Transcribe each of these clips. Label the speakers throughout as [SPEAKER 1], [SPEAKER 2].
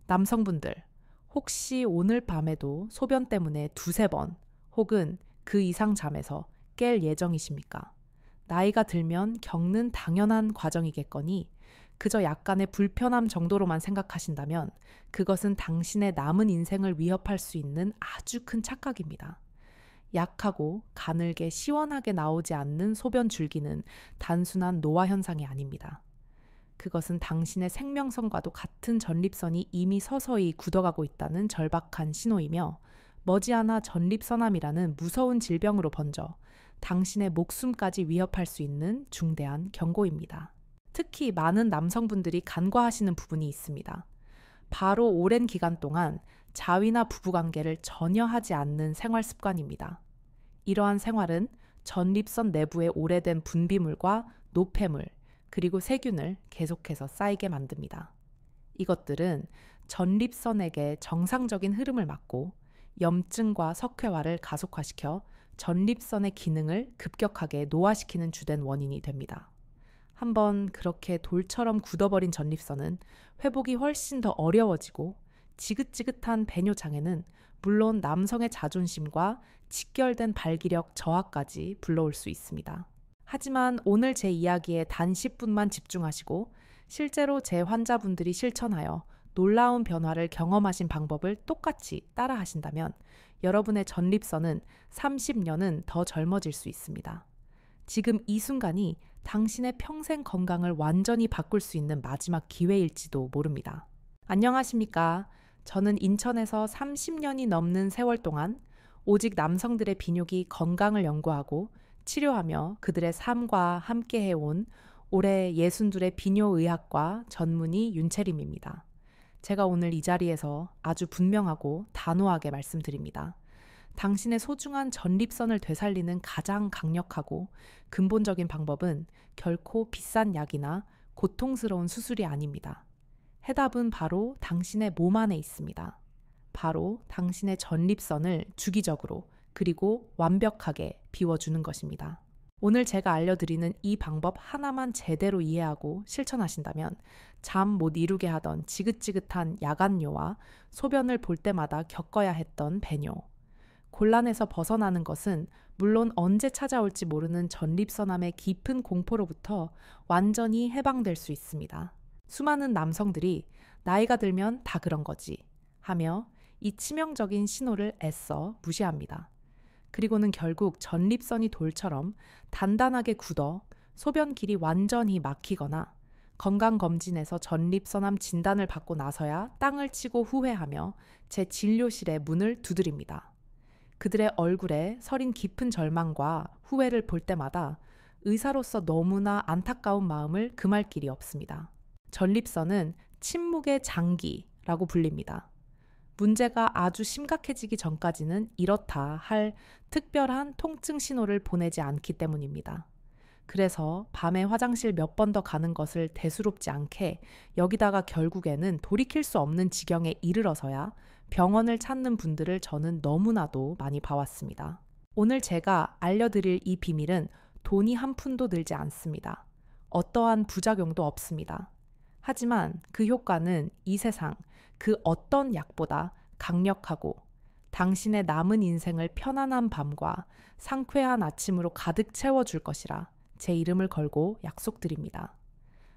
[SPEAKER 1] 남성분들, 혹시 오늘 밤에도 소변 때문에 두세 번 혹은 그 이상 잠에서 깰 예정이십니까? 나이가 들면 겪는 당연한 과정이겠거니 그저 약간의 불편함 정도로만 생각하신다면 그것은 당신의 남은 인생을 위협할 수 있는 아주 큰 착각입니다. 약하고 가늘게 시원하게 나오지 않는 소변 줄기는 단순한 노화 현상이 아닙니다. 그것은 당신의 생명선과도 같은 전립선이 이미 서서히 굳어가고 있다는 절박한 신호이며 머지않아 전립선암이라는 무서운 질병으로 번져 당신의 목숨까지 위협할 수 있는 중대한 경고입니다. 특히 많은 남성분들이 간과하시는 부분이 있습니다. 바로 오랜 기간 동안 자위나 부부관계를 전혀 하지 않는 생활 습관입니다. 이러한 생활은 전립선 내부의 오래된 분비물과 노폐물, 그리고 세균을 계속해서 쌓이게 만듭니다. 이것들은 전립선에게 정상적인 흐름을 막고 염증과 석회화를 가속화시켜 전립선의 기능을 급격하게 노화시키는 주된 원인이 됩니다. 한번 그렇게 돌처럼 굳어버린 전립선은 회복이 훨씬 더 어려워지고 지긋지긋한 배뇨 장애는 물론 남성의 자존심과 직결된 발기력 저하까지 불러올 수 있습니다. 하지만 오늘 제 이야기에 단 10분만 집중하시고 실제로 제 환자분들이 실천하여 놀라운 변화를 경험하신 방법을 똑같이 따라 하신다면 여러분의 전립선은 30년은 더 젊어질 수 있습니다. 지금 이 순간이 당신의 평생 건강을 완전히 바꿀 수 있는 마지막 기회일지도 모릅니다. 안녕하십니까? 저는 인천에서 30년이 넘는 세월 동안 오직 남성들의 비뇨기 건강을 연구하고 치료하며 그들의 삶과 함께해온 올해 62의 비뇨의학과 전문의 윤채림입니다. 제가 오늘 이 자리에서 아주 분명하고 단호하게 말씀드립니다. 당신의 소중한 전립선을 되살리는 가장 강력하고 근본적인 방법은 결코 비싼 약이나 고통스러운 수술이 아닙니다. 해답은 바로 당신의 몸 안에 있습니다. 바로 당신의 전립선을 주기적으로 그리고 완벽하게 비워주는 것입니다. 오늘 제가 알려드리는 이 방법 하나만 제대로 이해하고 실천하신다면 잠 못 이루게 하던 지긋지긋한 야간뇨와 소변을 볼 때마다 겪어야 했던 배뇨, 곤란에서 벗어나는 것은 물론 언제 찾아올지 모르는 전립선암의 깊은 공포로부터 완전히 해방될 수 있습니다. 수많은 남성들이 나이가 들면 다 그런 거지 하며 이 치명적인 신호를 애써 무시합니다. 그리고는 결국 전립선이 돌처럼 단단하게 굳어 소변길이 완전히 막히거나 건강검진에서 전립선암 진단을 받고 나서야 땅을 치고 후회하며 제 진료실의 문을 두드립니다. 그들의 얼굴에 서린 깊은 절망과 후회를 볼 때마다 의사로서 너무나 안타까운 마음을 금할 길이 없습니다. 전립선은 침묵의 장기라고 불립니다. 문제가 아주 심각해지기 전까지는 이렇다 할 특별한 통증 신호를 보내지 않기 때문입니다. 그래서 밤에 화장실 몇 번 더 가는 것을 대수롭지 않게 여기다가 결국에는 돌이킬 수 없는 지경에 이르러서야 병원을 찾는 분들을 저는 너무나도 많이 봐왔습니다. 오늘 제가 알려드릴 이 비밀은 돈이 한 푼도 들지 않습니다. 어떠한 부작용도 없습니다. 하지만 그 효과는 이 세상 그 어떤 약보다 강력하고 당신의 남은 인생을 편안한 밤과 상쾌한 아침으로 가득 채워줄 것이라 제 이름을 걸고 약속드립니다.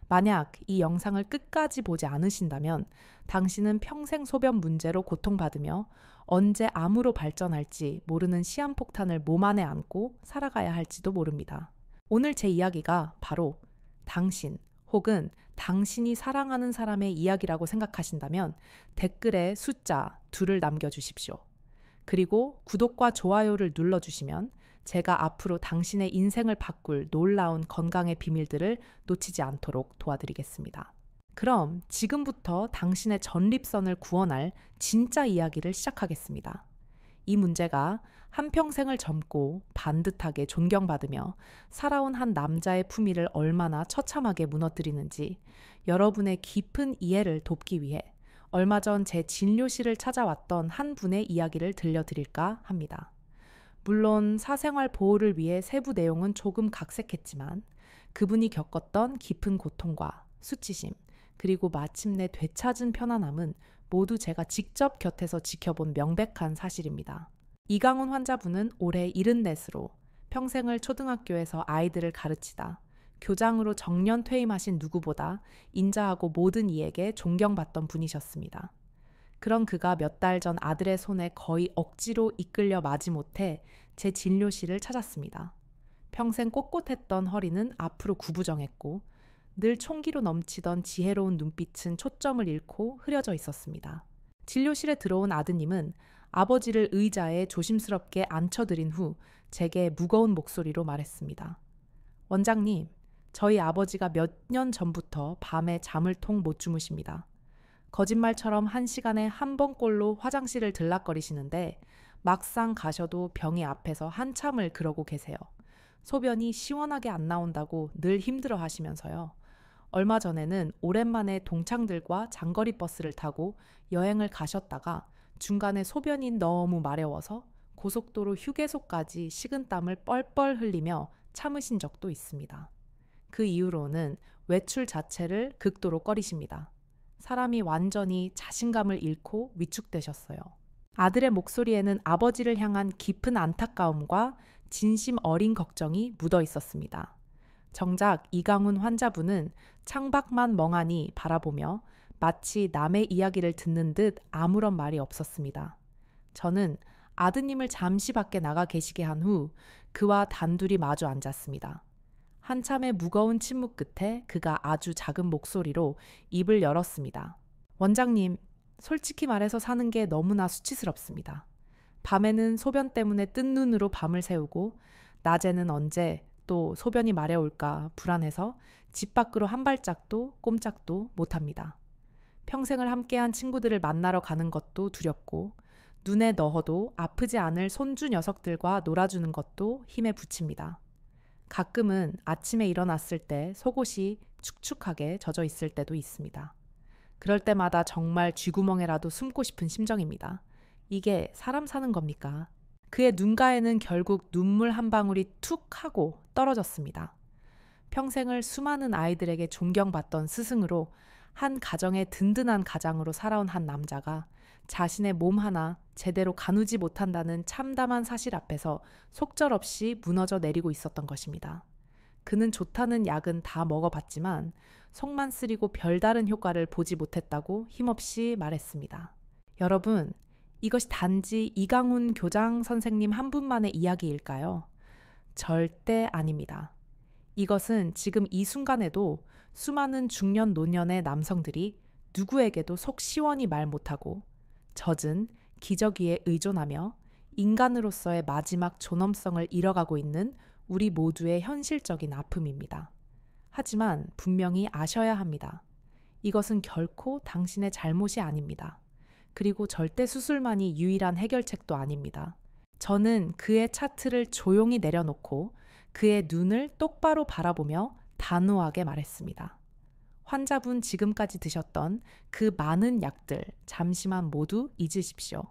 [SPEAKER 1] 만약 이 영상을 끝까지 보지 않으신다면 당신은 평생 소변 문제로 고통받으며 언제 암으로 발전할지 모르는 시한폭탄을 몸 안에 안고 살아가야 할지도 모릅니다. 오늘 제 이야기가 바로 당신 혹은 당신이 사랑하는 사람의 이야기라고 생각하신다면 댓글에 숫자 2를 남겨주십시오. 그리고 구독과 좋아요를 눌러주시면 제가 앞으로 당신의 인생을 바꿀 놀라운 건강의 비밀들을 놓치지 않도록 도와드리겠습니다. 그럼 지금부터 당신의 전립선을 구원할 진짜 이야기를 시작하겠습니다. 이 문제가 한평생을 젊고 반듯하게 존경받으며 살아온 한 남자의 품위를 얼마나 처참하게 무너뜨리는지 여러분의 깊은 이해를 돕기 위해 얼마 전 제 진료실을 찾아왔던 한 분의 이야기를 들려드릴까 합니다. 물론 사생활 보호를 위해 세부 내용은 조금 각색했지만 그분이 겪었던 깊은 고통과 수치심 그리고 마침내 되찾은 편안함은 모두 제가 직접 곁에서 지켜본 명백한 사실입니다. 이강훈 환자분은 올해 74으로 평생을 초등학교에서 아이들을 가르치다 교장으로 정년 퇴임하신 누구보다 인자하고 모든 이에게 존경받던 분이셨습니다. 그런 그가 몇 달 전 아들의 손에 거의 억지로 이끌려 마지못해 제 진료실을 찾았습니다. 평생 꼿꼿했던 허리는 앞으로 구부정했고 늘 총기로 넘치던 지혜로운 눈빛은 초점을 잃고 흐려져 있었습니다. 진료실에 들어온 아드님은 아버지를 의자에 조심스럽게 앉혀드린 후 제게 무거운 목소리로 말했습니다. 원장님, 저희 아버지가 몇 년 전부터 밤에 잠을 통 못 주무십니다. 거짓말처럼 1시간에 한 번꼴로 화장실을 들락거리시는데 막상 가셔도 병이 앞에서 한참을 그러고 계세요. 소변이 시원하게 안 나온다고 늘 힘들어 하시면서요. 얼마 전에는 오랜만에 동창들과 장거리 버스를 타고 여행을 가셨다가 중간에 소변이 너무 마려워서 고속도로 휴게소까지 식은땀을 뻘뻘 흘리며 참으신 적도 있습니다. 그 이후로는 외출 자체를 극도로 꺼리십니다. 사람이 완전히 자신감을 잃고 위축되셨어요. 아들의 목소리에는 아버지를 향한 깊은 안타까움과 진심 어린 걱정이 묻어 있었습니다. 정작 이강훈 환자분은 창밖만 멍하니 바라보며 마치 남의 이야기를 듣는 듯 아무런 말이 없었습니다. 저는 아드님을 잠시 밖에 나가 계시게 한 후 그와 단둘이 마주 앉았습니다. 한참의 무거운 침묵 끝에 그가 아주 작은 목소리로 입을 열었습니다. 원장님, 솔직히 말해서 사는 게 너무나 수치스럽습니다. 밤에는 소변 때문에 뜬 눈으로 밤을 새우고 낮에는 언제 또 소변이 마려울까 불안해서 집 밖으로 한 발짝도 꼼짝도 못합니다. 평생을 함께한 친구들을 만나러 가는 것도 두렵고 눈에 넣어도 아프지 않을 손주 녀석들과 놀아주는 것도 힘에 부칩니다. 가끔은 아침에 일어났을 때 속옷이 축축하게 젖어 있을 때도 있습니다. 그럴 때마다 정말 쥐구멍에라도 숨고 싶은 심정입니다. 이게 사람 사는 겁니까? 그의 눈가에는 결국 눈물 한 방울이 툭 하고 떨어졌습니다. 평생을 수많은 아이들에게 존경받던 스승으로 한 가정의 든든한 가장으로 살아온 한 남자가 자신의 몸 하나 제대로 가누지 못한다는 참담한 사실 앞에서 속절없이 무너져 내리고 있었던 것입니다. 그는 좋다는 약은 다 먹어봤지만 속만 쓰리고 별다른 효과를 보지 못했다고 힘없이 말했습니다. 여러분, 이것이 단지 이강훈 교장 선생님 한 분만의 이야기일까요? 절대 아닙니다. 이것은 지금 이 순간에도 수많은 중년 노년의 남성들이 누구에게도 속 시원히 말 못하고 젖은 기저귀에 의존하며 인간으로서의 마지막 존엄성을 잃어가고 있는 우리 모두의 현실적인 아픔입니다. 하지만 분명히 아셔야 합니다. 이것은 결코 당신의 잘못이 아닙니다. 그리고 절대 수술만이 유일한 해결책도 아닙니다. 저는 그의 차트를 조용히 내려놓고 그의 눈을 똑바로 바라보며 단호하게 말했습니다. 환자분 지금까지 드셨던 그 많은 약들 잠시만 모두 잊으십시오.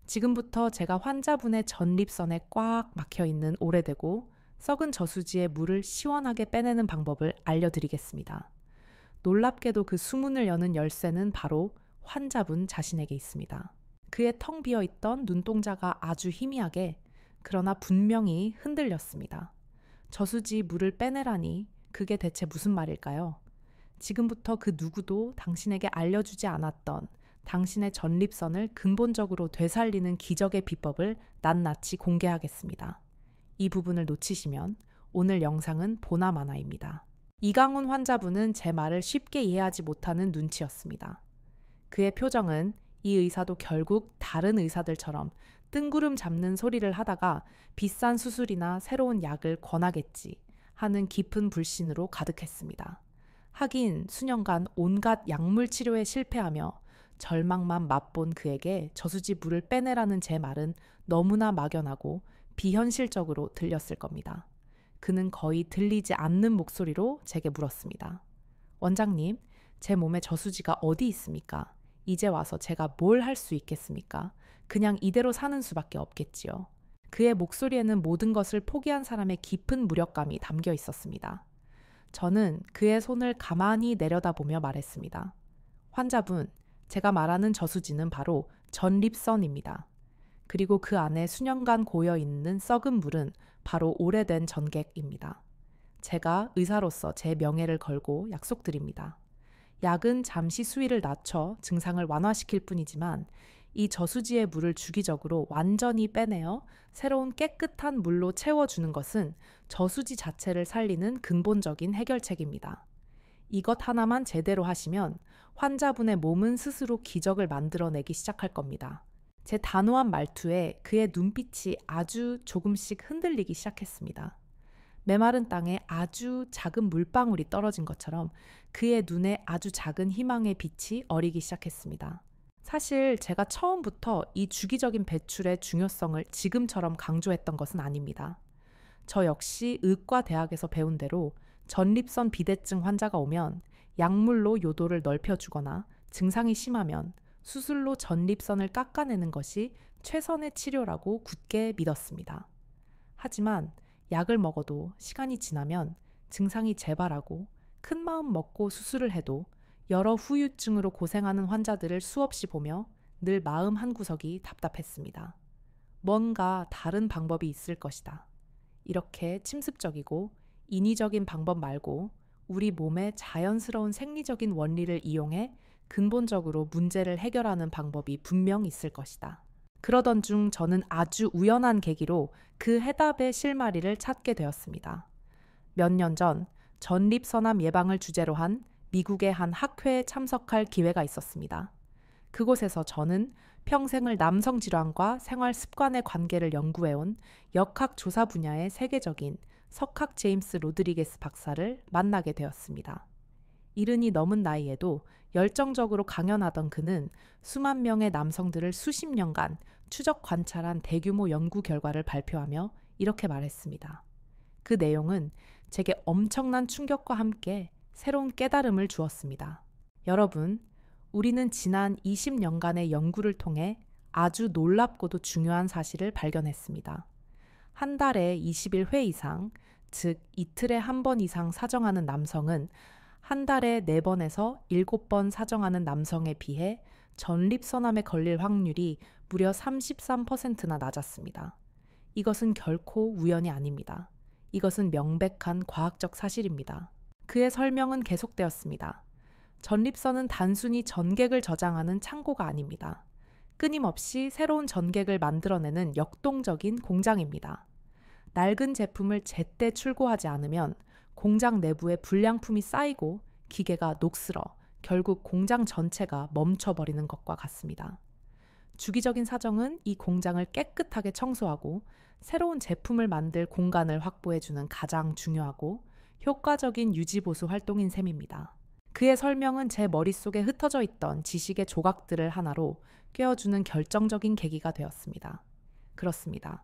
[SPEAKER 1] 지금부터 제가 환자분의 전립선에 꽉 막혀있는 오래되고 썩은 저수지의 물을 시원하게 빼내는 방법을 알려드리겠습니다. 놀랍게도 그 수문을 여는 열쇠는 바로 환자분 자신에게 있습니다. 그의 텅 비어있던 눈동자가 아주 희미하게 그러나 분명히 흔들렸습니다. 저수지 물을 빼내라니 그게 대체 무슨 말일까요? 지금부터 그 누구도 당신에게 알려주지 않았던 당신의 전립선을 근본적으로 되살리는 기적의 비법을 낱낱이 공개하겠습니다. 이 부분을 놓치시면 오늘 영상은 보나마나입니다. 이강훈 환자분은 제 말을 쉽게 이해하지 못하는 눈치였습니다. 그의 표정은 이 의사도 결국 다른 의사들처럼 뜬구름 잡는 소리를 하다가 비싼 수술이나 새로운 약을 권하겠지 하는 깊은 불신으로 가득했습니다. 하긴 수년간 온갖 약물 치료에 실패하며 절망만 맛본 그에게 저수지 물을 빼내라는 제 말은 너무나 막연하고 비현실적으로 들렸을 겁니다. 그는 거의 들리지 않는 목소리로 제게 물었습니다. 원장님, 제 몸에 저수지가 어디 있습니까? 이제 와서 제가 뭘 할 수 있겠습니까? 그냥 이대로 사는 수밖에 없겠지요. 그의 목소리에는 모든 것을 포기한 사람의 깊은 무력감이 담겨 있었습니다. 저는 그의 손을 가만히 내려다보며 말했습니다. 환자분, 제가 말하는 저수지는 바로 전립선입니다. 그리고 그 안에 수년간 고여 있는 썩은 물은 바로 오래된 전객입니다. 제가 의사로서 제 명예를 걸고 약속드립니다. 약은 잠시 수위를 낮춰 증상을 완화시킬 뿐이지만 이 저수지의 물을 주기적으로 완전히 빼내어 새로운 깨끗한 물로 채워주는 것은 저수지 자체를 살리는 근본적인 해결책입니다. 이것 하나만 제대로 하시면 환자분의 몸은 스스로 기적을 만들어내기 시작할 겁니다. 제 단호한 말투에 그의 눈빛이 아주 조금씩 흔들리기 시작했습니다. 메마른 땅에 아주 작은 물방울이 떨어진 것처럼 그의 눈에 아주 작은 희망의 빛이 어리기 시작했습니다. 사실 제가 처음부터 이 주기적인 배출의 중요성을 지금처럼 강조했던 것은 아닙니다. 저 역시 의과대학에서 배운 대로 전립선 비대증 환자가 오면 약물로 요도를 넓혀주거나 증상이 심하면 수술로 전립선을 깎아내는 것이 최선의 치료라고 굳게 믿었습니다. 하지만 약을 먹어도 시간이 지나면 증상이 재발하고 큰 마음 먹고 수술을 해도 여러 후유증으로 고생하는 환자들을 수없이 보며 늘 마음 한구석이 답답했습니다. 뭔가 다른 방법이 있을 것이다. 이렇게 침습적이고 인위적인 방법 말고 우리 몸의 자연스러운 생리적인 원리를 이용해 근본적으로 문제를 해결하는 방법이 분명 있을 것이다. 그러던 중 저는 아주 우연한 계기로 그 해답의 실마리를 찾게 되었습니다. 몇 년 전 전립선암 예방을 주제로 한 미국의 한 학회에 참석할 기회가 있었습니다. 그곳에서 저는 평생을 남성 질환과 생활 습관의 관계를 연구해온 역학조사 분야의 세계적인 석학 제임스 로드리게스 박사를 만나게 되었습니다. 이른이 넘은 나이에도 열정적으로 강연하던 그는 수만 명의 남성들을 수십 년간 추적 관찰한 대규모 연구 결과를 발표하며 이렇게 말했습니다. 그 내용은 제게 엄청난 충격과 함께 새로운 깨달음을 주었습니다. 여러분, 우리는 지난 20년간의 연구를 통해 아주 놀랍고도 중요한 사실을 발견했습니다. 한 달에 20일 회 이상, 즉 이틀에 한 번 이상 사정하는 남성은 한 달에 4번에서 7번 사정하는 남성에 비해 전립선암에 걸릴 확률이 무려 33%나 낮았습니다. 이것은 결코 우연이 아닙니다. 이것은 명백한 과학적 사실입니다. 그의 설명은 계속되었습니다. 전립선은 단순히 전객을 저장하는 창고가 아닙니다. 끊임없이 새로운 전객을 만들어내는 역동적인 공장입니다. 낡은 제품을 제때 출고하지 않으면 공장 내부에 불량품이 쌓이고 기계가 녹슬어 결국 공장 전체가 멈춰버리는 것과 같습니다. 주기적인 사정은 이 공장을 깨끗하게 청소하고 새로운 제품을 만들 공간을 확보해주는 가장 중요하고 효과적인 유지보수 활동인 셈입니다. 그의 설명은 제 머릿속에 흩어져 있던 지식의 조각들을 하나로 꿰어주는 결정적인 계기가 되었습니다. 그렇습니다.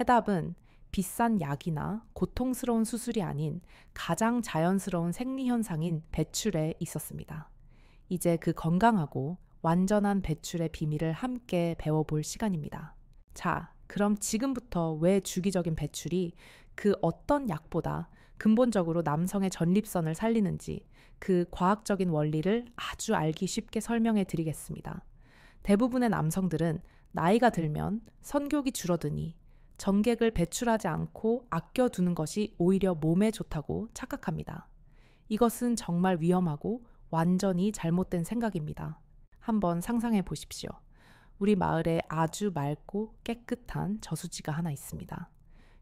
[SPEAKER 1] 해답은 비싼 약이나 고통스러운 수술이 아닌 가장 자연스러운 생리현상인 배출에 있었습니다. 이제 그 건강하고 완전한 배출의 비밀을 함께 배워볼 시간입니다. 자, 그럼 지금부터 왜 주기적인 배출이 그 어떤 약보다 근본적으로 남성의 전립선을 살리는지 그 과학적인 원리를 아주 알기 쉽게 설명해 드리겠습니다. 대부분의 남성들은 나이가 들면 성욕이 줄어드니 전객을 배출하지 않고 아껴두는 것이 오히려 몸에 좋다고 착각합니다. 이것은 정말 위험하고 완전히 잘못된 생각입니다. 한번 상상해 보십시오. 우리 마을에 아주 맑고 깨끗한 저수지가 하나 있습니다.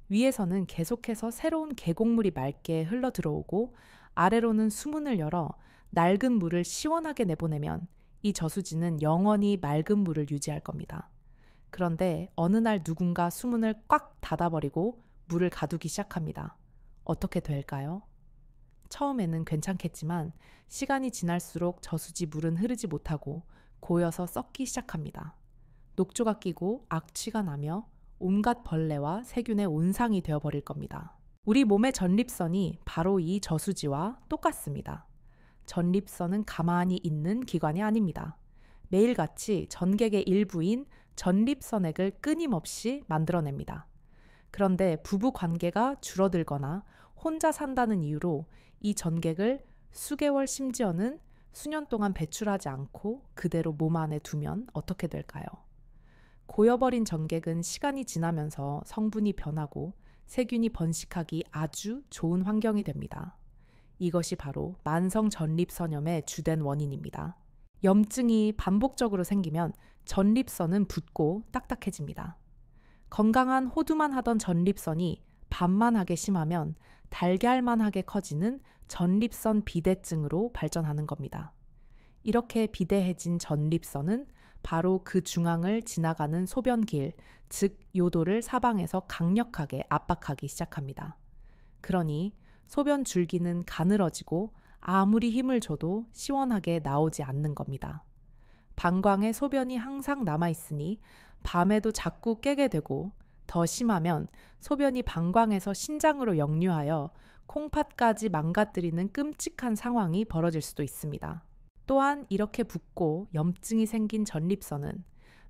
[SPEAKER 1] 위에서는 계속해서 새로운 계곡물이 맑게 흘러 들어오고 아래로는 수문을 열어 낡은 물을 시원하게 내보내면 이 저수지는 영원히 맑은 물을 유지할 겁니다. 그런데 어느 날 누군가 수문을 꽉 닫아버리고 물을 가두기 시작합니다. 어떻게 될까요? 처음에는 괜찮겠지만 시간이 지날수록 저수지 물은 흐르지 못하고 고여서 썩기 시작합니다. 녹조가 끼고 악취가 나며 온갖 벌레와 세균의 온상이 되어버릴 겁니다. 우리 몸의 전립선이 바로 이 저수지와 똑같습니다. 전립선은 가만히 있는 기관이 아닙니다. 매일같이 전객의 일부인 전립선액을 끊임없이 만들어냅니다. 그런데 부부 관계가 줄어들거나 혼자 산다는 이유로 이 전객을 수개월 심지어는 수년 동안 배출하지 않고 그대로 몸 안에 두면 어떻게 될까요? 고여버린 전객은 시간이 지나면서 성분이 변하고 세균이 번식하기 아주 좋은 환경이 됩니다. 이것이 바로 만성 전립선염의 주된 원인입니다. 염증이 반복적으로 생기면 전립선은 붓고 딱딱해집니다. 건강한 호두만 하던 전립선이 반만하게 심하면 달걀만하게 커지는 전립선 비대증으로 발전하는 겁니다. 이렇게 비대해진 전립선은 바로 그 중앙을 지나가는 소변길, 즉 요도를 사방에서 강력하게 압박하기 시작합니다. 그러니 소변 줄기는 가늘어지고 아무리 힘을 줘도 시원하게 나오지 않는 겁니다. 방광에 소변이 항상 남아있으니 밤에도 자꾸 깨게 되고 더 심하면 소변이 방광에서 신장으로 역류하여 콩팥까지 망가뜨리는 끔찍한 상황이 벌어질 수도 있습니다. 또한 이렇게 붓고 염증이 생긴 전립선은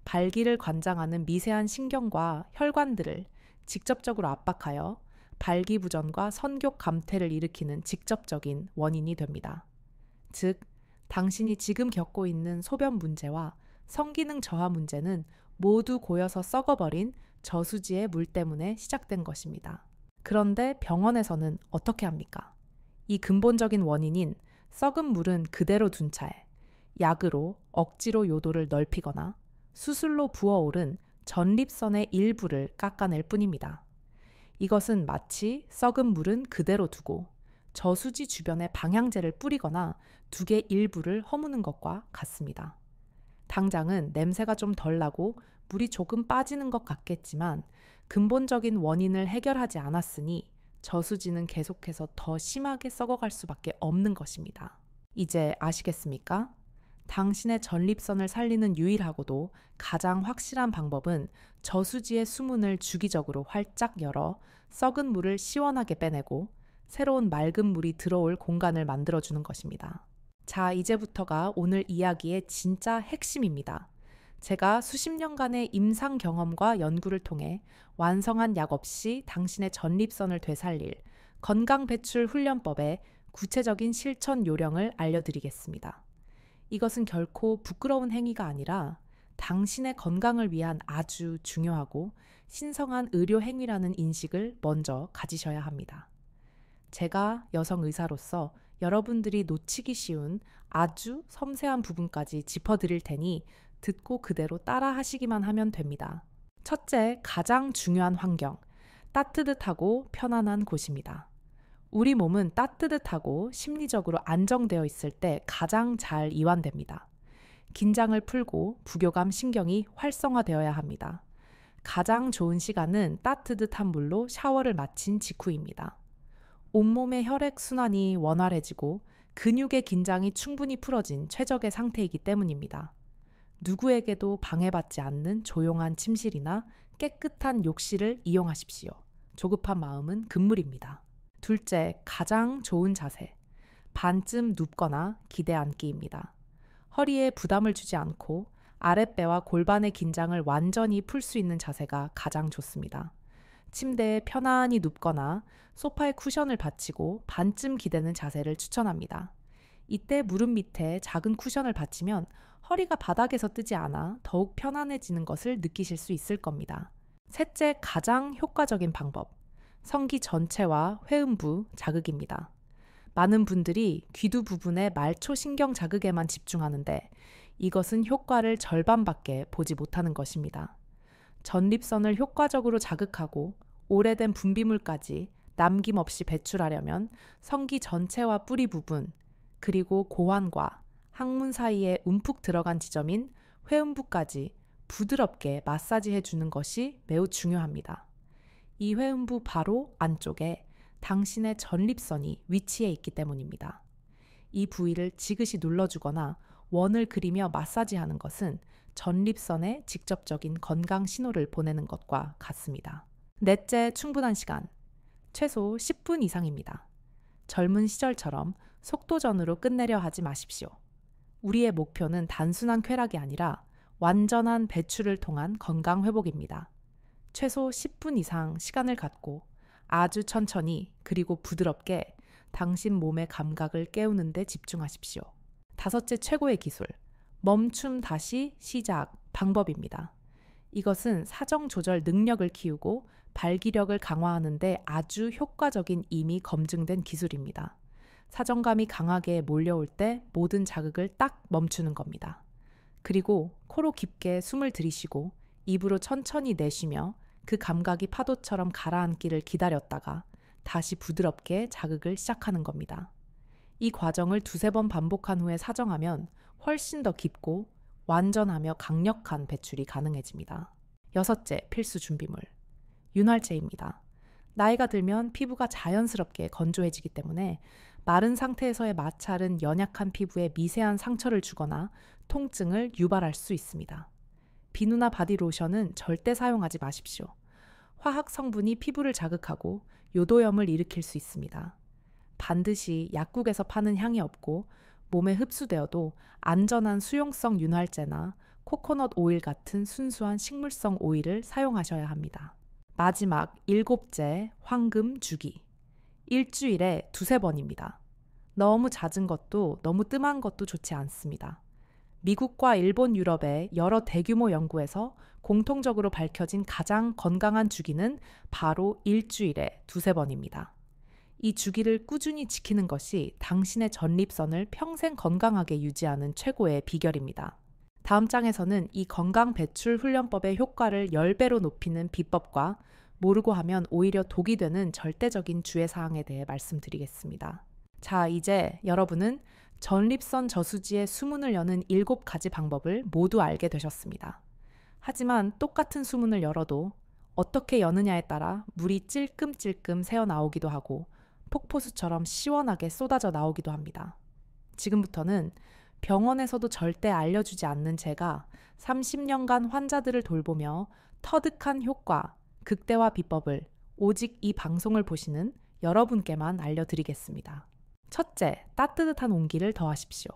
[SPEAKER 1] 발기를 관장하는 미세한 신경과 혈관들을 직접적으로 압박하여 발기부전과 선교 감퇴를 일으키는 직접적인 원인이 됩니다. 즉, 당신이 지금 겪고 있는 소변 문제와 성기능 저하 문제는 모두 고여서 썩어버린 저수지의 물 때문에 시작된 것입니다. 그런데 병원에서는 어떻게 합니까? 이 근본적인 원인인 썩은 물은 그대로 둔 차에 약으로 억지로 요도를 넓히거나 수술로 부어오른 전립선의 일부를 깎아낼 뿐입니다. 이것은 마치 썩은 물은 그대로 두고 저수지 주변에 방향제를 뿌리거나 두개 일부를 허무는 것과 같습니다. 당장은 냄새가 좀 덜 나고 물이 조금 빠지는 것 같겠지만 근본적인 원인을 해결하지 않았으니 저수지는 계속해서 더 심하게 썩어갈 수밖에 없는 것입니다. 이제 아시겠습니까? 당신의 전립선을 살리는 유일하고도 가장 확실한 방법은 저수지의 수문을 주기적으로 활짝 열어 썩은 물을 시원하게 빼내고 새로운 맑은 물이 들어올 공간을 만들어주는 것입니다. 자, 이제부터가 오늘 이야기의 진짜 핵심입니다. 제가 수십 년간의 임상 경험과 연구를 통해 완성한 약 없이 당신의 전립선을 되살릴 건강 배출 훈련법의 구체적인 실천 요령을 알려드리겠습니다. 이것은 결코 부끄러운 행위가 아니라 당신의 건강을 위한 아주 중요하고 신성한 의료 행위라는 인식을 먼저 가지셔야 합니다. 제가 여성 의사로서 여러분들이 놓치기 쉬운 아주 섬세한 부분까지 짚어드릴 테니 듣고 그대로 따라 하시기만 하면 됩니다. 첫째, 가장 중요한 환경, 따뜻하고 편안한 곳입니다. 우리 몸은 따뜻하고 심리적으로 안정되어 있을 때 가장 잘 이완됩니다. 긴장을 풀고 부교감 신경이 활성화되어야 합니다. 가장 좋은 시간은 따뜻한 물로 샤워를 마친 직후입니다. 온몸의 혈액순환이 원활해지고 근육의 긴장이 충분히 풀어진 최적의 상태이기 때문입니다. 누구에게도 방해받지 않는 조용한 침실이나 깨끗한 욕실을 이용하십시오. 조급한 마음은 금물입니다. 둘째, 가장 좋은 자세. 반쯤 눕거나 기대 앉기입니다. 허리에 부담을 주지 않고 아랫배와 골반의 긴장을 완전히 풀 수 있는 자세가 가장 좋습니다. 침대에 편안히 눕거나 소파에 쿠션을 받치고 반쯤 기대는 자세를 추천합니다. 이때 무릎 밑에 작은 쿠션을 받치면 허리가 바닥에서 뜨지 않아 더욱 편안해지는 것을 느끼실 수 있을 겁니다. 셋째, 가장 효과적인 방법. 성기 전체와 회음부 자극입니다. 많은 분들이 귀두 부분의 말초 신경 자극에만 집중하는데 이것은 효과를 절반밖에 보지 못하는 것입니다. 전립선을 효과적으로 자극하고 오래된 분비물까지 남김없이 배출하려면 성기 전체와 뿌리 부분, 그리고 고환과 항문 사이에 움푹 들어간 지점인 회음부까지 부드럽게 마사지해 주는 것이 매우 중요합니다. 이 회음부 바로 안쪽에 당신의 전립선이 위치해 있기 때문입니다. 이 부위를 지그시 눌러주거나 원을 그리며 마사지하는 것은 전립선에 직접적인 건강 신호를 보내는 것과 같습니다. 넷째, 충분한 시간. 최소 10분 이상입니다. 젊은 시절처럼 속도전으로 끝내려 하지 마십시오. 우리의 목표는 단순한 쾌락이 아니라 완전한 배출을 통한 건강 회복입니다. 최소 10분 이상 시간을 갖고 아주 천천히 그리고 부드럽게 당신 몸의 감각을 깨우는 데 집중하십시오. 5째 최고의 기술, 멈춤 다시 시작 방법입니다. 이것은 사정 조절 능력을 키우고 발기력을 강화하는 데 아주 효과적인 이미 검증된 기술입니다. 사정감이 강하게 몰려올 때 모든 자극을 딱 멈추는 겁니다. 그리고 코로 깊게 숨을 들이쉬고 입으로 천천히 내쉬며 그 감각이 파도처럼 가라앉기를 기다렸다가 다시 부드럽게 자극을 시작하는 겁니다. 이 과정을 2~3번 반복한 후에 사정하면 훨씬 더 깊고 완전하며 강력한 배출이 가능해집니다. 6째 필수 준비물, 윤활제입니다. 나이가 들면 피부가 자연스럽게 건조해지기 때문에 마른 상태에서의 마찰은 연약한 피부에 미세한 상처를 주거나 통증을 유발할 수 있습니다. 비누나 바디로션은 절대 사용하지 마십시오. 화학 성분이 피부를 자극하고 요도염을 일으킬 수 있습니다. 반드시 약국에서 파는 향이 없고 몸에 흡수되어도 안전한 수용성 윤활제나 코코넛 오일 같은 순수한 식물성 오일을 사용하셔야 합니다. 마지막 7째 황금 주기. 일주일에 2~3번입니다. 너무 잦은 것도 너무 뜸한 것도 좋지 않습니다. 미국과 일본, 유럽의 여러 대규모 연구에서 공통적으로 밝혀진 가장 건강한 주기는 바로 일주일에 2~3번입니다. 이 주기를 꾸준히 지키는 것이 당신의 전립선을 평생 건강하게 유지하는 최고의 비결입니다. 다음 장에서는 이 건강 배출 훈련법의 효과를 10배로 높이는 비법과 모르고 하면 오히려 독이 되는 절대적인 주의사항에 대해 말씀드리겠습니다. 자, 이제 여러분은 전립선 저수지의 수문을 여는 7가지 방법을 모두 알게 되셨습니다. 하지만 똑같은 수문을 열어도 어떻게 여느냐에 따라 물이 찔끔찔끔 새어나오기도 하고 폭포수처럼 시원하게 쏟아져 나오기도 합니다. 지금부터는 병원에서도 절대 알려주지 않는 제가 30년간 환자들을 돌보며 터득한 효과, 극대화 비법을 오직 이 방송을 보시는 여러분께만 알려드리겠습니다. 첫째, 따뜻한 온기를 더하십시오.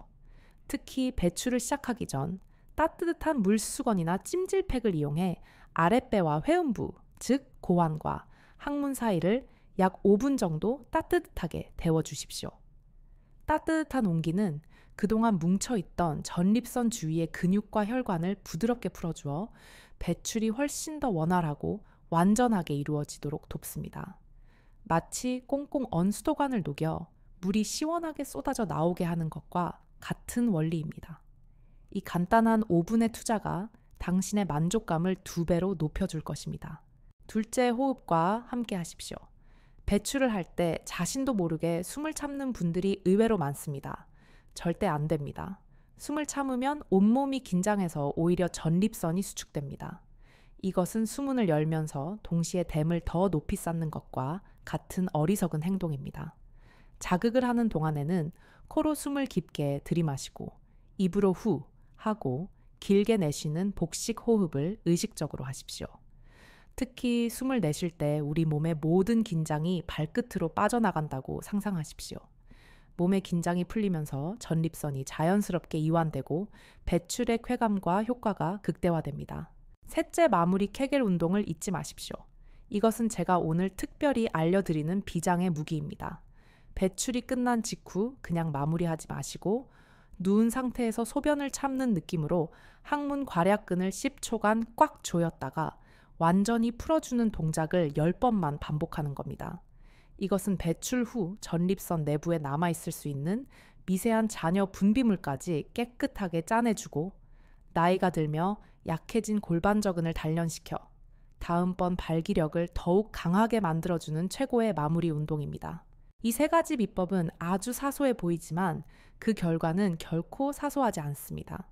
[SPEAKER 1] 특히 배출을 시작하기 전 따뜻한 물수건이나 찜질팩을 이용해 아랫배와 회음부, 즉 고환과 항문 사이를 약 5분 정도 따뜻하게 데워주십시오. 따뜻한 온기는 그동안 뭉쳐있던 전립선 주위의 근육과 혈관을 부드럽게 풀어주어 배출이 훨씬 더 원활하고 완전하게 이루어지도록 돕습니다. 마치 꽁꽁 언 수도관을 녹여 물이 시원하게 쏟아져 나오게 하는 것과 같은 원리입니다. 이 간단한 5분의 투자가 당신의 만족감을 2배로 높여줄 것입니다. 둘째, 호흡과 함께 하십시오. 배출을 할 때 자신도 모르게 숨을 참는 분들이 의외로 많습니다. 절대 안 됩니다. 숨을 참으면 온몸이 긴장해서 오히려 전립선이 수축됩니다. 이것은 수문을 열면서 동시에 댐을 더 높이 쌓는 것과 같은 어리석은 행동입니다. 자극을 하는 동안에는 코로 숨을 깊게 들이마시고 입으로 후 하고 길게 내쉬는 복식 호흡을 의식적으로 하십시오. 특히 숨을 내쉴 때 우리 몸의 모든 긴장이 발끝으로 빠져나간다고 상상하십시오. 몸의 긴장이 풀리면서 전립선이 자연스럽게 이완되고 배출의 쾌감과 효과가 극대화됩니다. 셋째, 마무리 케겔 운동을 잊지 마십시오. 이것은 제가 오늘 특별히 알려드리는 비장의 무기입니다. 배출이 끝난 직후 그냥 마무리하지 마시고 누운 상태에서 소변을 참는 느낌으로 항문 괄약근을 10초간 꽉 조였다가 완전히 풀어주는 동작을 10번만 반복하는 겁니다. 이것은 배출 후 전립선 내부에 남아있을 수 있는 미세한 잔여 분비물까지 깨끗하게 짜내주고 나이가 들며 약해진 골반저근을 단련시켜 다음번 발기력을 더욱 강하게 만들어주는 최고의 마무리 운동입니다. 이 3가지 비법은 아주 사소해 보이지만 그 결과는 결코 사소하지 않습니다.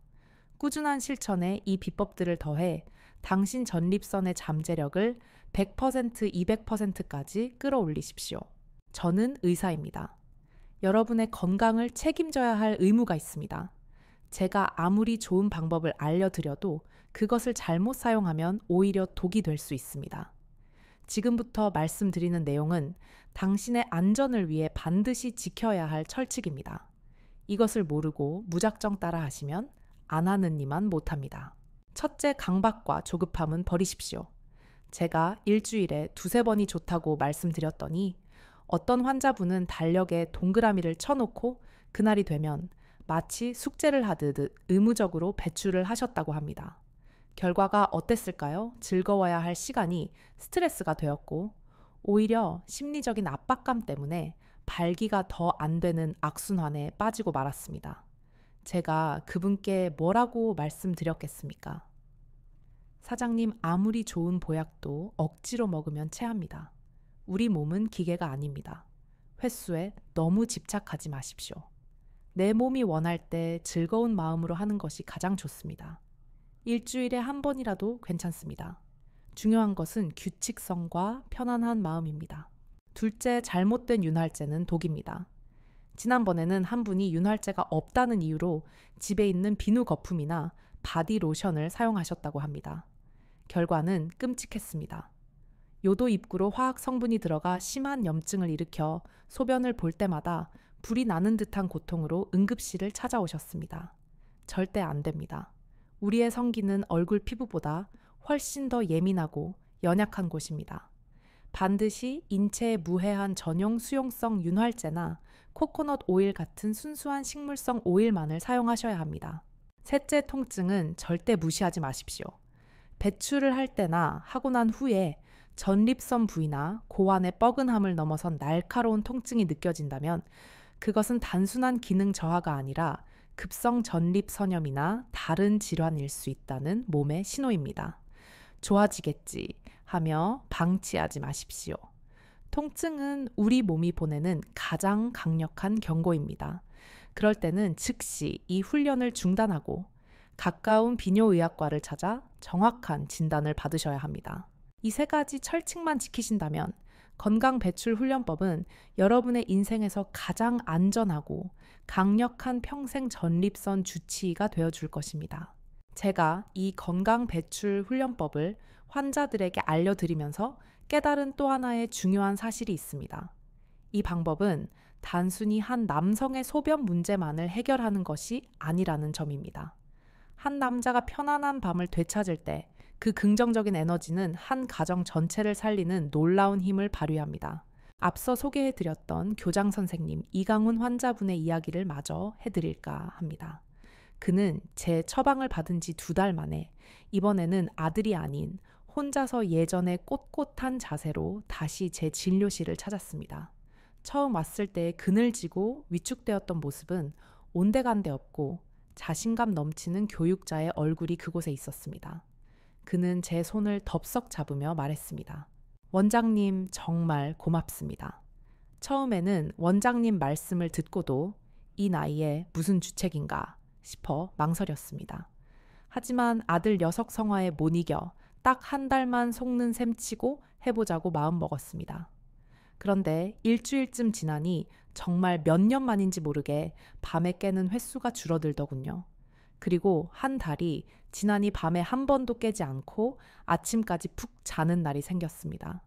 [SPEAKER 1] 꾸준한 실천에 이 비법들을 더해 당신 전립선의 잠재력을 100%, 200%까지 끌어올리십시오. 저는 의사입니다. 여러분의 건강을 책임져야 할 의무가 있습니다. 제가 아무리 좋은 방법을 알려드려도 그것을 잘못 사용하면 오히려 독이 될 수 있습니다. 지금부터 말씀드리는 내용은 당신의 안전을 위해 반드시 지켜야 할 철칙입니다. 이것을 모르고 무작정 따라 하시면 안 하는 이만 못합니다. 첫째, 강박과 조급함은 버리십시오. 제가 일주일에 2~3번이 좋다고 말씀드렸더니 어떤 환자분은 달력에 동그라미를 쳐놓고 그날이 되면 마치 숙제를 하듯 의무적으로 배출을 하셨다고 합니다. 결과가 어땠을까요? 즐거워야 할 시간이 스트레스가 되었고 오히려 심리적인 압박감 때문에 발기가 더 안 되는 악순환에 빠지고 말았습니다. 제가 그분께 뭐라고 말씀드렸겠습니까? 사장님, 아무리 좋은 보약도 억지로 먹으면 체합니다. 우리 몸은 기계가 아닙니다. 횟수에 너무 집착하지 마십시오. 내 몸이 원할 때 즐거운 마음으로 하는 것이 가장 좋습니다. 일주일에 한 번이라도 괜찮습니다. 중요한 것은 규칙성과 편안한 마음입니다. 둘째, 잘못된 윤활제는 독입니다. 지난번에는 한 분이 윤활제가 없다는 이유로 집에 있는 비누 거품이나 바디 로션을 사용하셨다고 합니다. 결과는 끔찍했습니다. 요도 입구로 화학 성분이 들어가 심한 염증을 일으켜 소변을 볼 때마다 불이 나는 듯한 고통으로 응급실을 찾아오셨습니다. 절대 안 됩니다. 우리의 성기는 얼굴 피부보다 훨씬 더 예민하고 연약한 곳입니다. 반드시 인체에 무해한 전용 수용성 윤활제나 코코넛 오일 같은 순수한 식물성 오일만을 사용하셔야 합니다. 셋째, 통증은 절대 무시하지 마십시오. 배출을 할 때나 하고 난 후에 전립선 부위나 고환의 뻐근함을 넘어선 날카로운 통증이 느껴진다면 그것은 단순한 기능 저하가 아니라 급성 전립선염이나 다른 질환일 수 있다는 몸의 신호입니다. 좋아지겠지 하며 방치하지 마십시오. 통증은 우리 몸이 보내는 가장 강력한 경고입니다. 그럴 때는 즉시 이 훈련을 중단하고 가까운 비뇨의학과를 찾아 정확한 진단을 받으셔야 합니다. 이 세 가지 철칙만 지키신다면 건강 배출 훈련법은 여러분의 인생에서 가장 안전하고 강력한 평생 전립선 주치의가 되어줄 것입니다. 제가 이 건강 배출 훈련법을 환자들에게 알려드리면서 깨달은 또 하나의 중요한 사실이 있습니다. 이 방법은 단순히 한 남성의 소변 문제만을 해결하는 것이 아니라는 점입니다. 한 남자가 편안한 밤을 되찾을 때 그 긍정적인 에너지는 한 가정 전체를 살리는 놀라운 힘을 발휘합니다. 앞서 소개해드렸던 교장 선생님 이강훈 환자분의 이야기를 마저 해드릴까 합니다. 그는 제 처방을 받은 지 2달 만에 이번에는 아들이 아닌 혼자서 예전의 꼿꼿한 자세로 다시 제 진료실을 찾았습니다. 처음 왔을 때 그늘지고 위축되었던 모습은 온데간데 없고 자신감 넘치는 교육자의 얼굴이 그곳에 있었습니다. 그는 제 손을 덥석 잡으며 말했습니다. 원장님 정말 고맙습니다. 처음에는 원장님 말씀을 듣고도 이 나이에 무슨 주책인가 싶어 망설였습니다. 하지만 아들 녀석 성화에 못 이겨 딱 한 달만 속는 셈치고 해보자고 마음먹었습니다. 그런데 일주일쯤 지나니 정말 몇 년 만인지 모르게 밤에 깨는 횟수가 줄어들더군요. 그리고 한 달이 지나니 밤에 한 번도 깨지 않고 아침까지 푹 자는 날이 생겼습니다.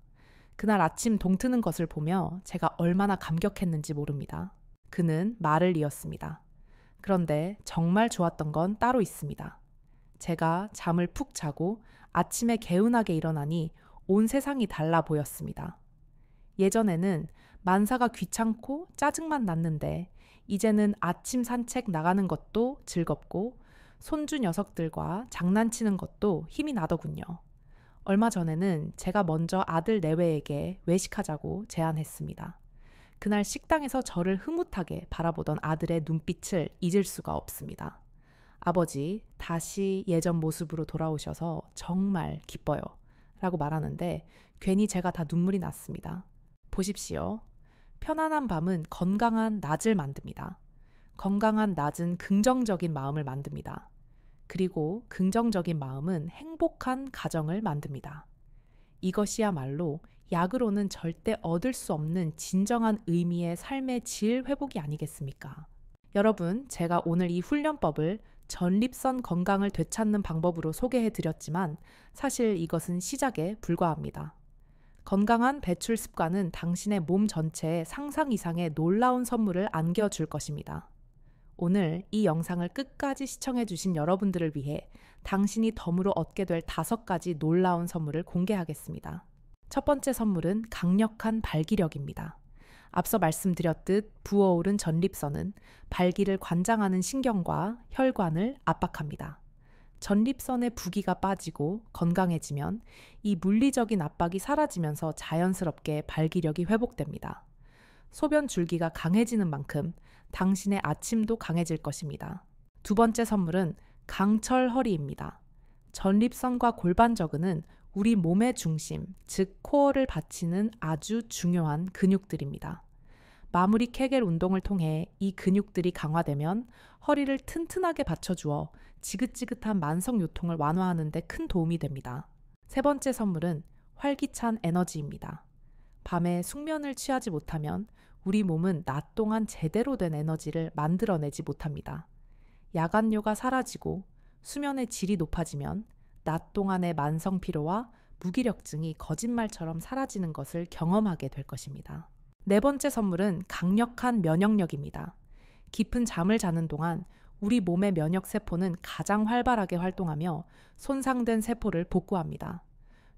[SPEAKER 1] 그날 아침 동트는 것을 보며 제가 얼마나 감격했는지 모릅니다. 그는 말을 이었습니다. 그런데 정말 좋았던 건 따로 있습니다. 제가 잠을 푹 자고 아침에 개운하게 일어나니 온 세상이 달라 보였습니다. 예전에는 만사가 귀찮고 짜증만 났는데 이제는 아침 산책 나가는 것도 즐겁고 손주 녀석들과 장난치는 것도 힘이 나더군요. 얼마 전에는 제가 먼저 아들 내외에게 외식하자고 제안했습니다. 그날 식당에서 저를 흐뭇하게 바라보던 아들의 눈빛을 잊을 수가 없습니다. 아버지, 다시 예전 모습으로 돌아오셔서 정말 기뻐요. 라고 말하는데 괜히 제가 다 눈물이 났습니다. 보십시오. 편안한 밤은 건강한 낮을 만듭니다. 건강한 낮은 긍정적인 마음을 만듭니다. 그리고 긍정적인 마음은 행복한 가정을 만듭니다. 이것이야말로 약으로는 절대 얻을 수 없는 진정한 의미의 삶의 질 회복이 아니겠습니까? 여러분, 제가 오늘 이 훈련법을 전립선 건강을 되찾는 방법으로 소개해드렸지만 사실 이것은 시작에 불과합니다. 건강한 배출 습관은 당신의 몸 전체에 상상 이상의 놀라운 선물을 안겨줄 것입니다. 오늘 이 영상을 끝까지 시청해주신 여러분들을 위해 당신이 덤으로 얻게 될 5가지 놀라운 선물을 공개하겠습니다. 첫 번째 선물은 강력한 발기력입니다. 앞서 말씀드렸듯 부어오른 전립선은 발기를 관장하는 신경과 혈관을 압박합니다. 전립선의 부기가 빠지고 건강해지면 이 물리적인 압박이 사라지면서 자연스럽게 발기력이 회복됩니다. 소변 줄기가 강해지는 만큼 당신의 아침도 강해질 것입니다. 두 번째 선물은 강철 허리입니다. 전립선과 골반저근은 우리 몸의 중심, 즉 코어를 받치는 아주 중요한 근육들입니다. 마무리 케겔 운동을 통해 이 근육들이 강화되면 허리를 튼튼하게 받쳐주어 지긋지긋한 만성 요통을 완화하는 데 큰 도움이 됩니다. 세 번째 선물은 활기찬 에너지입니다. 밤에 숙면을 취하지 못하면 우리 몸은 낮 동안 제대로 된 에너지를 만들어내지 못합니다. 야간료가 사라지고 수면의 질이 높아지면 낮 동안의 만성 피로와 무기력증이 거짓말처럼 사라지는 것을 경험하게 될 것입니다. 네 번째 선물은 강력한 면역력입니다. 깊은 잠을 자는 동안 우리 몸의 면역세포는 가장 활발하게 활동하며 손상된 세포를 복구합니다.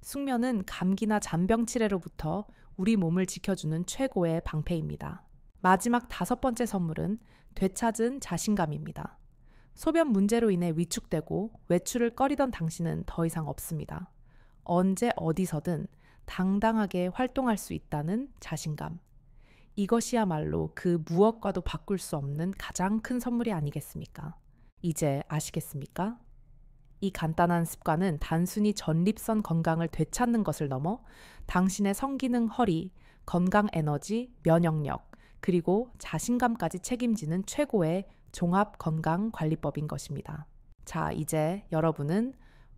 [SPEAKER 1] 숙면은 감기나 잔병 치레로부터 우리 몸을 지켜주는 최고의 방패입니다. 마지막 다섯 번째 선물은 되찾은 자신감입니다. 소변 문제로 인해 위축되고 외출을 꺼리던 당신은 더 이상 없습니다. 언제 어디서든 당당하게 활동할 수 있다는 자신감. 이것이야말로 그 무엇과도 바꿀 수 없는 가장 큰 선물이 아니겠습니까? 이제 아시겠습니까? 이 간단한 습관은 단순히 전립선 건강을 되찾는 것을 넘어 당신의 성기능 허리, 건강 에너지, 면역력, 그리고 자신감까지 책임지는 최고의 종합 건강 관리법인 것입니다. 자, 이제 여러분은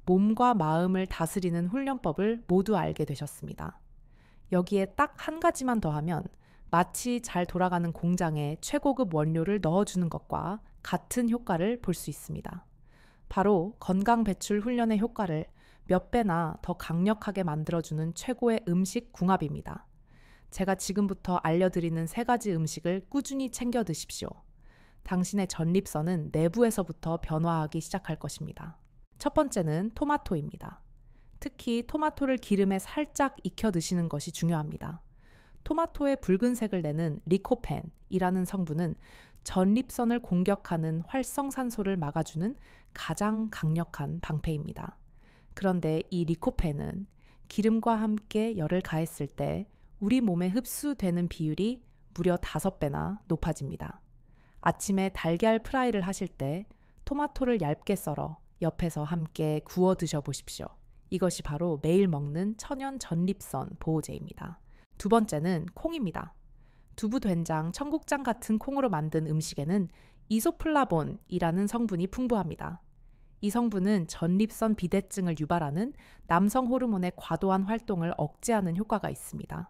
[SPEAKER 1] 몸과 마음을 다스리는 훈련법을 모두 알게 되셨습니다. 여기에 딱 한 가지만 더하면 마치 잘 돌아가는 공장에 최고급 원료를 넣어주는 것과 같은 효과를 볼 수 있습니다. 바로 건강 배출 훈련의 효과를 몇 배나 더 강력하게 만들어주는 최고의 음식 궁합입니다. 제가 지금부터 알려드리는 세 가지 음식을 꾸준히 챙겨 드십시오. 당신의 전립선은 내부에서부터 변화하기 시작할 것입니다. 첫 번째는 토마토입니다. 특히 토마토를 기름에 살짝 익혀 드시는 것이 중요합니다. 토마토의 붉은색을 내는 리코펜이라는 성분은 전립선을 공격하는 활성산소를 막아주는 가장 강력한 방패입니다. 그런데 이 리코펜은 기름과 함께 열을 가했을 때 우리 몸에 흡수되는 비율이 무려 5배나 높아집니다. 아침에 달걀 프라이를 하실 때 토마토를 얇게 썰어 옆에서 함께 구워 드셔보십시오. 이것이 바로 매일 먹는 천연 전립선 보호제입니다. 두 번째는 콩입니다. 두부, 된장, 청국장 같은 콩으로 만든 음식에는 이소플라본이라는 성분이 풍부합니다. 이 성분은 전립선 비대증을 유발하는 남성 호르몬의 과도한 활동을 억제하는 효과가 있습니다.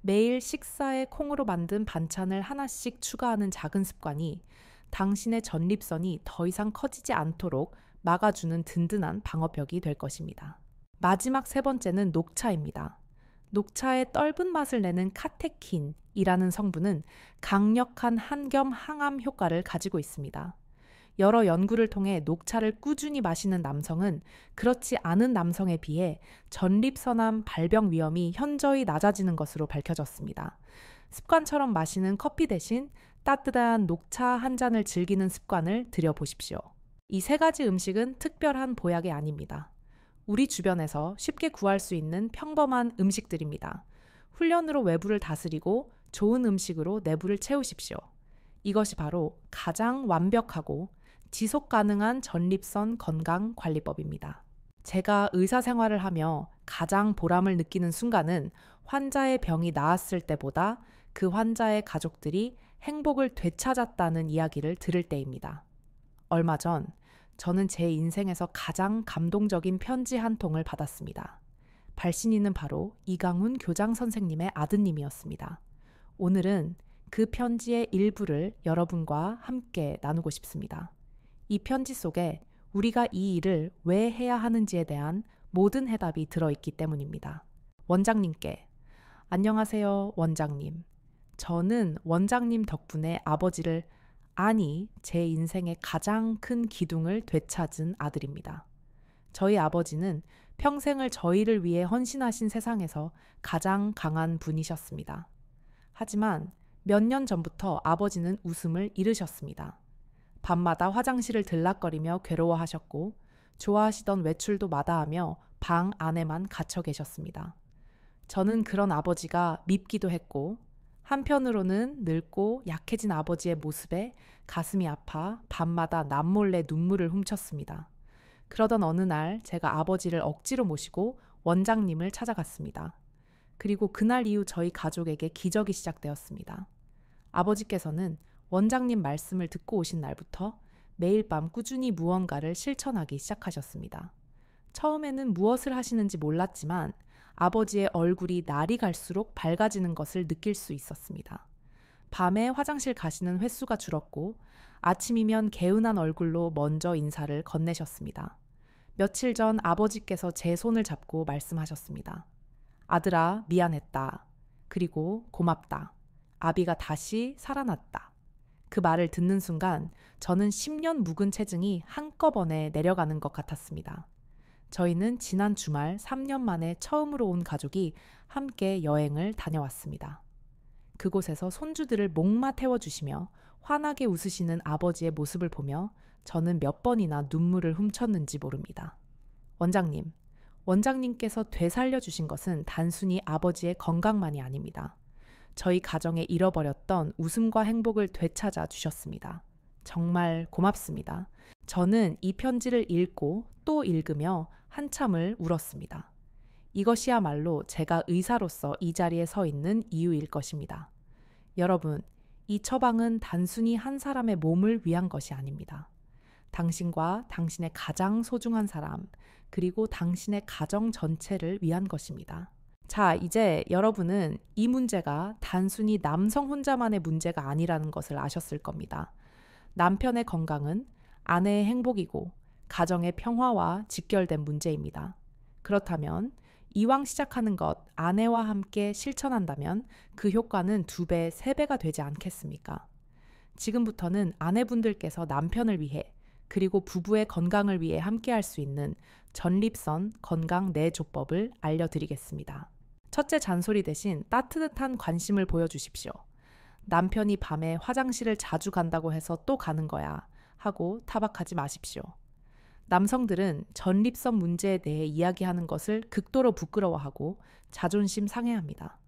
[SPEAKER 1] 매일 식사에 콩으로 만든 반찬을 하나씩 추가하는 작은 습관이 당신의 전립선이 더 이상 커지지 않도록 막아주는 든든한 방어벽이 될 것입니다. 마지막 세 번째는 녹차입니다. 녹차의 떫은 맛을 내는 카테킨이라는 성분은 강력한 한겸 항암 효과를 가지고 있습니다. 여러 연구를 통해 녹차를 꾸준히 마시는 남성은 그렇지 않은 남성에 비해 전립선암 발병 위험이 현저히 낮아지는 것으로 밝혀졌습니다. 습관처럼 마시는 커피 대신 따뜻한 녹차 한 잔을 즐기는 습관을 들여보십시오. 이 세 가지 음식은 특별한 보약이 아닙니다. 우리 주변에서 쉽게 구할 수 있는 평범한 음식들입니다. 훈련으로 외부를 다스리고 좋은 음식으로 내부를 채우십시오. 이것이 바로 가장 완벽하고 지속 가능한 전립선 건강 관리법입니다. 제가 의사 생활을 하며 가장 보람을 느끼는 순간은 환자의 병이 나았을 때보다 그 환자의 가족들이 행복을 되찾았다는 이야기를 들을 때입니다. 얼마 전 저는 제 인생에서 가장 감동적인 편지 한 통을 받았습니다. 발신인은 바로 이강훈 교장 선생님의 아드님이었습니다. 오늘은 그 편지의 일부를 여러분과 함께 나누고 싶습니다. 이 편지 속에 우리가 이 일을 왜 해야 하는지에 대한 모든 해답이 들어있기 때문입니다. 원장님께, 안녕하세요, 원장님. 저는 원장님 덕분에 아버지를, 아니, 제 인생의 가장 큰 기둥을 되찾은 아들입니다. 저희 아버지는 평생을 저희를 위해 헌신하신 세상에서 가장 강한 분이셨습니다. 하지만 몇 년 전부터 아버지는 웃음을 잃으셨습니다. 밤마다 화장실을 들락거리며 괴로워하셨고 좋아하시던 외출도 마다하며 방 안에만 갇혀 계셨습니다. 저는 그런 아버지가 밉기도 했고 한편으로는 늙고 약해진 아버지의 모습에 가슴이 아파 밤마다 남몰래 눈물을 훔쳤습니다. 그러던 어느 날 제가 아버지를 억지로 모시고 원장님을 찾아갔습니다. 그리고 그날 이후 저희 가족에게 기적이 시작되었습니다. 아버지께서는 원장님 말씀을 듣고 오신 날부터 매일 밤 꾸준히 무언가를 실천하기 시작하셨습니다. 처음에는 무엇을 하시는지 몰랐지만 아버지의 얼굴이 날이 갈수록 밝아지는 것을 느낄 수 있었습니다. 밤에 화장실 가시는 횟수가 줄었고 아침이면 개운한 얼굴로 먼저 인사를 건네셨습니다. 며칠 전 아버지께서 제 손을 잡고 말씀하셨습니다. 아들아, 미안했다. 그리고 고맙다. 아비가 다시 살아났다. 그 말을 듣는 순간 저는 10년 묵은 체증이 한꺼번에 내려가는 것 같았습니다. 저희는 지난 주말 3년 만에 처음으로 온 가족이 함께 여행을 다녀왔습니다. 그곳에서 손주들을 목마 태워주시며 환하게 웃으시는 아버지의 모습을 보며 저는 몇 번이나 눈물을 훔쳤는지 모릅니다. 원장님께서 되살려 주신 것은 단순히 아버지의 건강만이 아닙니다. 저희 가정에 잃어버렸던 웃음과 행복을 되찾아 주셨습니다. 정말 고맙습니다. 저는 이 편지를 읽고 또 읽으며 한참을 울었습니다. 이것이야말로 제가 의사로서 이 자리에 서 있는 이유일 것입니다. 여러분, 이 처방은 단순히 한 사람의 몸을 위한 것이 아닙니다. 당신과 당신의 가장 소중한 사람, 그리고 당신의 가정 전체를 위한 것입니다. 자, 이제 여러분은 이 문제가 단순히 남성 혼자만의 문제가 아니라는 것을 아셨을 겁니다. 남편의 건강은 아내의 행복이고 가정의 평화와 직결된 문제입니다. 그렇다면 이왕 시작하는 것 아내와 함께 실천한다면 그 효과는 2배, 3배가 되지 않겠습니까? 지금부터는 아내분들께서 남편을 위해 그리고 부부의 건강을 위해 함께할 수 있는 전립선 건강 내조법을 알려드리겠습니다. 첫째 잔소리 대신 따뜻한 관심을 보여주십시오. 남편이 밤에 화장실을 자주 간다고 해서 또 가는 거야 하고 타박하지 마십시오. 남성들은 전립선 문제에 대해 이야기하는 것을 극도로 부끄러워하고 자존심 상해합니다.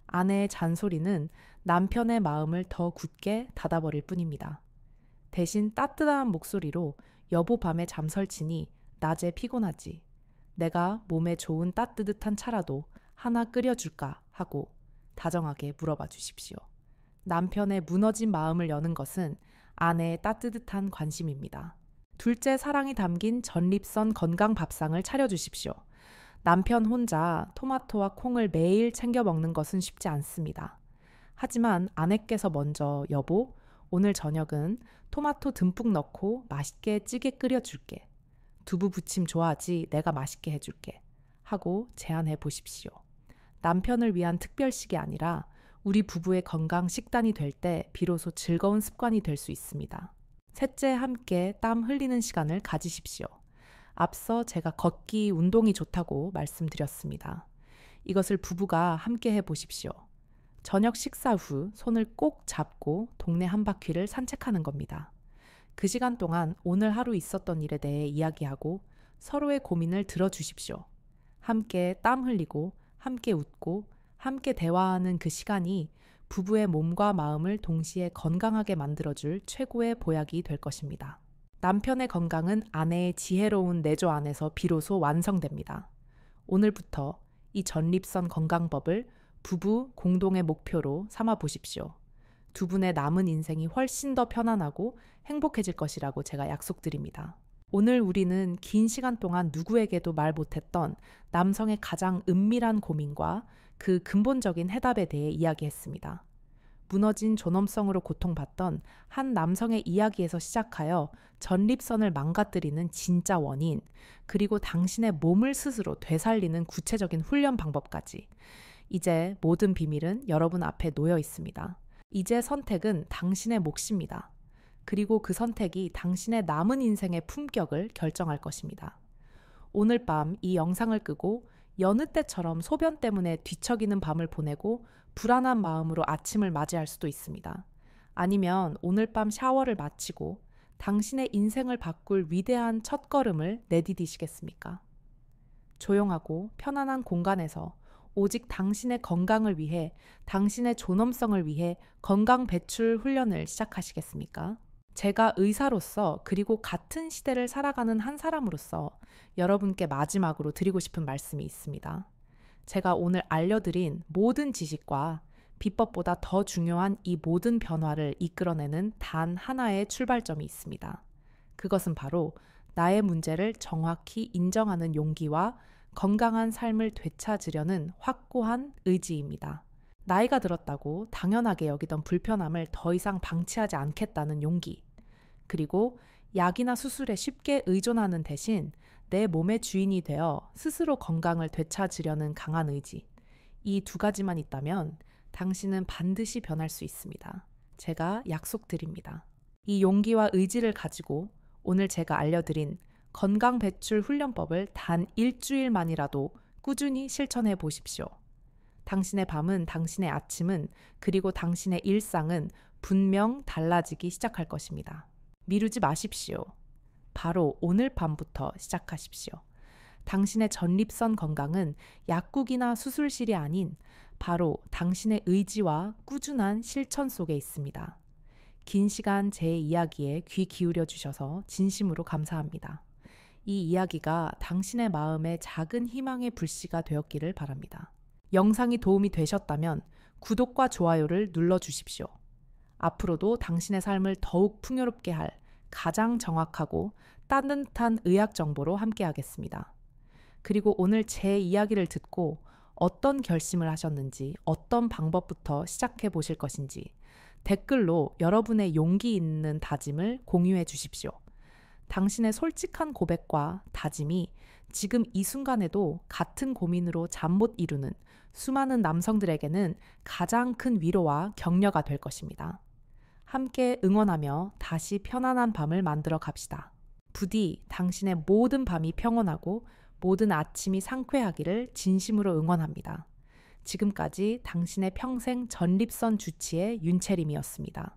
[SPEAKER 1] 아내의 잔소리는 남편의 마음을 더 굳게 닫아버릴 뿐입니다. 대신 따뜻한 목소리로 여보 밤에 잠 설치니 낮에 피곤하지. 내가 몸에 좋은 따뜻한 차라도 하나 끓여줄까 하고 다정하게 물어봐 주십시오. 남편의 무너진 마음을 여는 것은 아내의 따뜻한 관심입니다. 둘째, 사랑이 담긴 전립선 건강 밥상을 차려주십시오. 남편 혼자 토마토와 콩을 매일 챙겨 먹는 것은 쉽지 않습니다. 하지만 아내께서 먼저 여보, 오늘 저녁은 토마토 듬뿍 넣고 맛있게 찌개 끓여줄게. 두부 부침 좋아하지? 내가 맛있게 해줄게. 하고 제안해 보십시오. 남편을 위한 특별식이 아니라 우리 부부의 건강 식단이 될 때 비로소 즐거운 습관이 될 수 있습니다. 셋째, 함께 땀 흘리는 시간을 가지십시오. 앞서 제가 걷기, 운동이 좋다고 말씀드렸습니다. 이것을 부부가 함께 해보십시오. 저녁 식사 후 손을 꼭 잡고 동네 한 바퀴를 산책하는 겁니다. 그 시간 동안 오늘 하루 있었던 일에 대해 이야기하고 서로의 고민을 들어주십시오. 함께 땀 흘리고 함께 웃고 함께 대화하는 그 시간이 부부의 몸과 마음을 동시에 건강하게 만들어줄 최고의 보약이 될 것입니다. 남편의 건강은 아내의 지혜로운 내조 안에서 비로소 완성됩니다. 오늘부터 이 전립선 건강법을 부부 공동의 목표로 삼아 보십시오. 두 분의 남은 인생이 훨씬 더 편안하고 행복해질 것이라고 제가 약속드립니다. 오늘 우리는 긴 시간 동안 누구에게도 말 못했던 남성의 가장 은밀한 고민과 그 근본적인 해답에 대해 이야기했습니다. 무너진 존엄성으로 고통받던 한 남성의 이야기에서 시작하여 전립선을 망가뜨리는 진짜 원인, 그리고 당신의 몸을 스스로 되살리는 구체적인 훈련 방법까지. 이제 모든 비밀은 여러분 앞에 놓여 있습니다. 이제 선택은 당신의 몫입니다. 그리고 그 선택이 당신의 남은 인생의 품격을 결정할 것입니다. 오늘 밤 이 영상을 끄고 여느 때처럼 소변 때문에 뒤척이는 밤을 보내고 불안한 마음으로 아침을 맞이할 수도 있습니다. 아니면 오늘 밤 샤워를 마치고 당신의 인생을 바꿀 위대한 첫걸음을 내디디시겠습니까? 조용하고 편안한 공간에서 오직 당신의 건강을 위해, 당신의 존엄성을 위해 건강 배출 훈련을 시작하시겠습니까? 제가 의사로서 그리고 같은 시대를 살아가는 한 사람으로서 여러분께 마지막으로 드리고 싶은 말씀이 있습니다. 제가 오늘 알려드린 모든 지식과 비법보다 더 중요한 이 모든 변화를 이끌어내는 단 하나의 출발점이 있습니다. 그것은 바로 나의 문제를 정확히 인정하는 용기와 건강한 삶을 되찾으려는 확고한 의지입니다. 나이가 들었다고 당연하게 여기던 불편함을 더 이상 방치하지 않겠다는 용기, 그리고 약이나 수술에 쉽게 의존하는 대신 내 몸의 주인이 되어 스스로 건강을 되찾으려는 강한 의지, 이 두 가지만 있다면 당신은 반드시 변할 수 있습니다. 제가 약속드립니다. 이 용기와 의지를 가지고 오늘 제가 알려드린 건강 배출 훈련법을 단 일주일만이라도 꾸준히 실천해 보십시오. 당신의 밤은, 당신의 아침은, 그리고 당신의 일상은 분명 달라지기 시작할 것입니다. 미루지 마십시오. 바로 오늘 밤부터 시작하십시오. 당신의 전립선 건강은 약국이나 수술실이 아닌 바로 당신의 의지와 꾸준한 실천 속에 있습니다. 긴 시간 제 이야기에 귀 기울여 주셔서 진심으로 감사합니다. 이 이야기가 당신의 마음에 작은 희망의 불씨가 되었기를 바랍니다. 영상이 도움이 되셨다면 구독과 좋아요를 눌러주십시오. 앞으로도 당신의 삶을 더욱 풍요롭게 할 가장 정확하고 따뜻한 의학 정보로 함께하겠습니다. 그리고 오늘 제 이야기를 듣고 어떤 결심을 하셨는지, 어떤 방법부터 시작해 보실 것인지 댓글로 여러분의 용기 있는 다짐을 공유해 주십시오. 당신의 솔직한 고백과 다짐이 지금 이 순간에도 같은 고민으로 잠 못 이루는 수많은 남성들에게는 가장 큰 위로와 격려가 될 것입니다. 함께 응원하며 다시 편안한 밤을 만들어 갑시다. 부디 당신의 모든 밤이 평온하고 모든 아침이 상쾌하기를 진심으로 응원합니다. 지금까지 당신의 평생 전립선 주치의 윤채림이었습니다.